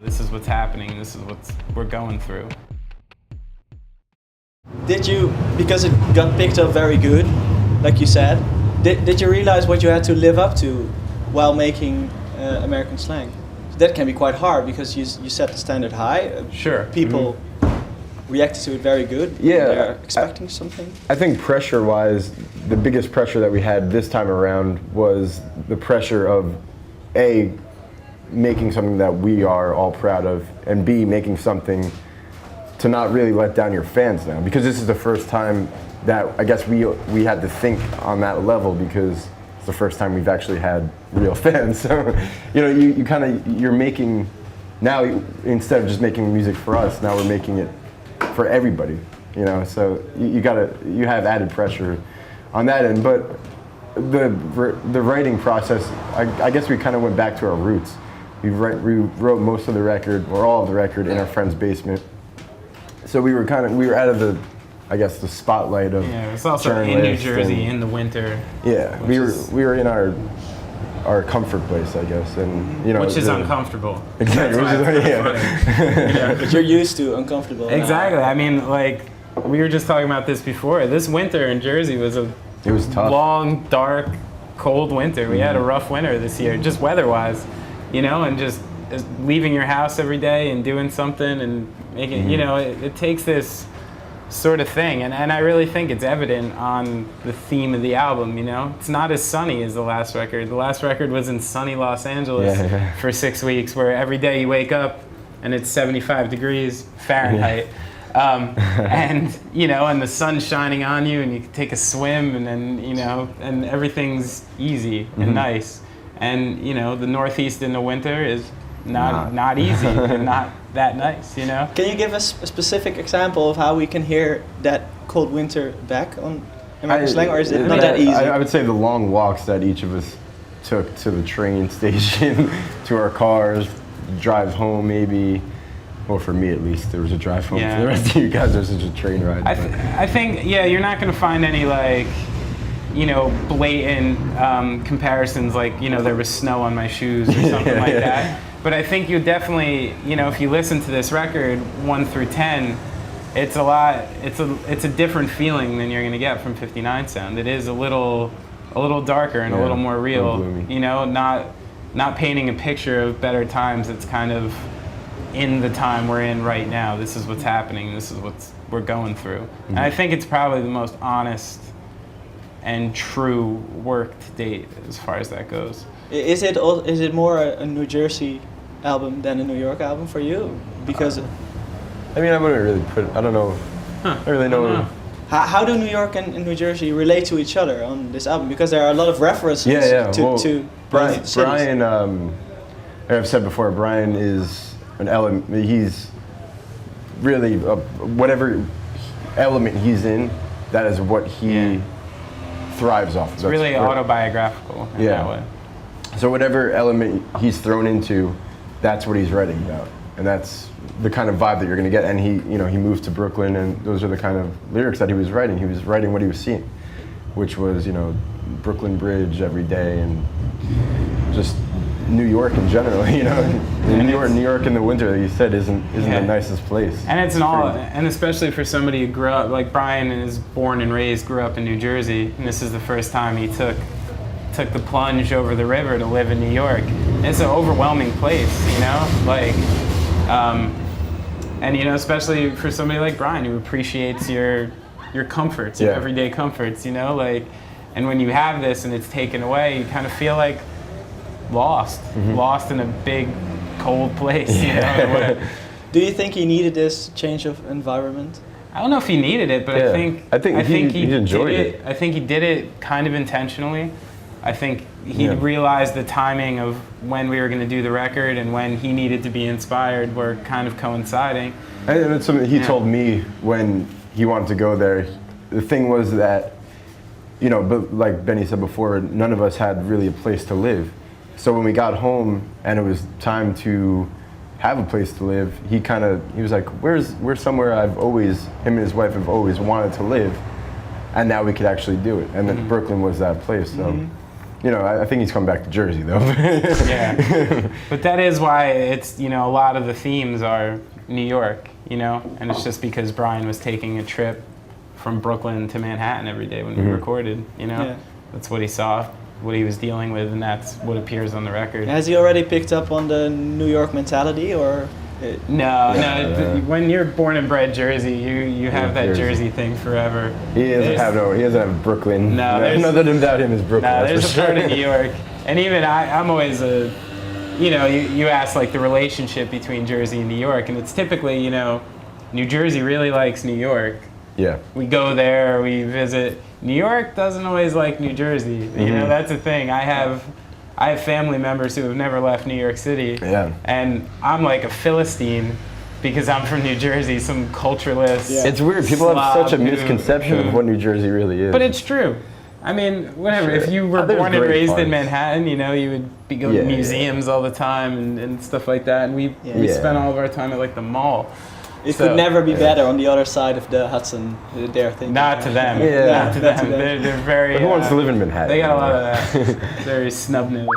This is what's happening, this is what we're going through. Did you, because it got picked up very good, like you said, did you realize what you had to live up to while making American Slang? That can be quite hard because you set the standard high. Sure. People reacted to it very good. Yeah. They're expecting something. I think pressure-wise, the biggest pressure that we had this time around was the pressure of A, making something that we are all proud of, and B, making something to not really let down your fans now, because this is the first time that I guess we had to think on that level, because it's the first time we've actually had real fans. So, you know, you're making, now instead of just making music for us, now we're making it for everybody, you know, so you have added pressure on that end. But the writing process, I guess we kind of went back to our roots. We wrote most of the record, or all of the record, in our friend's basement. So we were out of the, I guess, the spotlight of. Yeah, it's also in New Jersey in the winter. Yeah, we were in our comfort place, I guess, and you know, which is uncomfortable. Exactly. Yeah. But you're used to uncomfortable. Exactly. I mean, like we were just talking about this before. This winter in Jersey was it was tough. Long, dark, cold winter. We had a rough winter this year, just weather-wise, you know, and just leaving your house every day and doing something and making, you know, it takes this sort of thing, and I really think it's evident on the theme of the album, you know? It's not as sunny as the last record. The last record was in sunny Los Angeles for 6 weeks, where every day you wake up and it's 75 degrees Fahrenheit. And, you know, and the sun's shining on you and you can take a swim and then, you know, and everything's easy and nice. And, you know, the Northeast in the winter is not easy and not that nice, you know? Can you give us a specific example of how we can hear that cold winter back on American Slang, or is it not that easy? I would say the long walks that each of us took to the train station, to our cars, drives home maybe. Well, for me at least, there was a drive home. For the rest of you guys, there's just a train ride. I think, yeah, you're not going to find any, like, you know, blatant comparisons, like, you know, there was snow on my shoes or something like that. But I think you definitely, you know, if you listen to this record 1 through 10, it's a different feeling than you're going to get from 59 Sound. It is a little darker and a little more real, you know, not painting a picture of better times. It's kind of in the time we're in right now. This is what's happening. This is what we're going through. And I think it's probably the most honest and true work to date as far as that goes. Is it more a New Jersey album than a New York album for you? Because I mean, I wouldn't really I don't know. I don't really know. How do New York and New Jersey relate to each other on this album? Because there are a lot of references to Brian, I've said before, Brian is an element. He's really whatever element he's in, that is what he thrives off. It's really autobiographical in that way. So whatever element he's thrown into, that's what he's writing about, and that's the kind of vibe that you're going to get. And he moved to Brooklyn, and those are the kind of lyrics that he was writing. He was writing what he was seeing, which was, you know, Brooklyn Bridge every day, and just New York in general. You know, New York in the winter, like you said, isn't the nicest place. And it's and especially for somebody who grew up, like Brian is born and raised, grew up in New Jersey, and this is the first time he took the plunge over the river to live in New York. It's an overwhelming place, you know, like, and you know, especially for somebody like Brian who appreciates your comforts, your everyday comforts, you know, like, and when you have this and it's taken away, you kind of feel like lost in a big, cold place. You know? Do you think he needed this change of environment? I don't know if he needed it, but I think he enjoyed it. I think he did it kind of intentionally. I think he realized the timing of when we were going to do the record and when he needed to be inspired were kind of coinciding. And it's something he told me when he wanted to go there. The thing was that, you know, but like Benny said before, none of us had really a place to live. So when we got home and it was time to have a place to live, he was like, where's somewhere him and his wife have always wanted to live, and now we could actually do it. And then Brooklyn was that place. So I think he's coming back to Jersey though. Yeah. But that is why it's, a lot of the themes are New York, and it's just because Brian was taking a trip from Brooklyn to Manhattan every day when we recorded, Yeah. That's what he saw, what he was dealing with, and that's what appears on the record. Has he already picked up on the New York mentality, or? No. When you're born and bred Jersey, you have that Jersey thing forever. He doesn't have Brooklyn. No, nothing about him is Brooklyn. No, there's a part of New York, and even I'm always you ask like the relationship between Jersey and New York, and it's typically, New Jersey really likes New York. Yeah. We go there, we visit. New York doesn't always like New Jersey. That's a thing. I have family members who have never left New York City. Yeah. And I'm like a Philistine because I'm from New Jersey, some cultureless. Yeah. It's weird. People have such a misconception of what New Jersey really is. But it's true. I mean, whatever. Sure. If you were There's born and great raised parts. in Manhattan, you would be going to museums all the time and stuff like that. And we spent all of our time at like the mall. It could never be better on the other side of the Hudson. They're thinking. Not to them. Yeah. Not to them. They're very. Who wants to live in Manhattan? They got a lot of that. Very snub-nosed.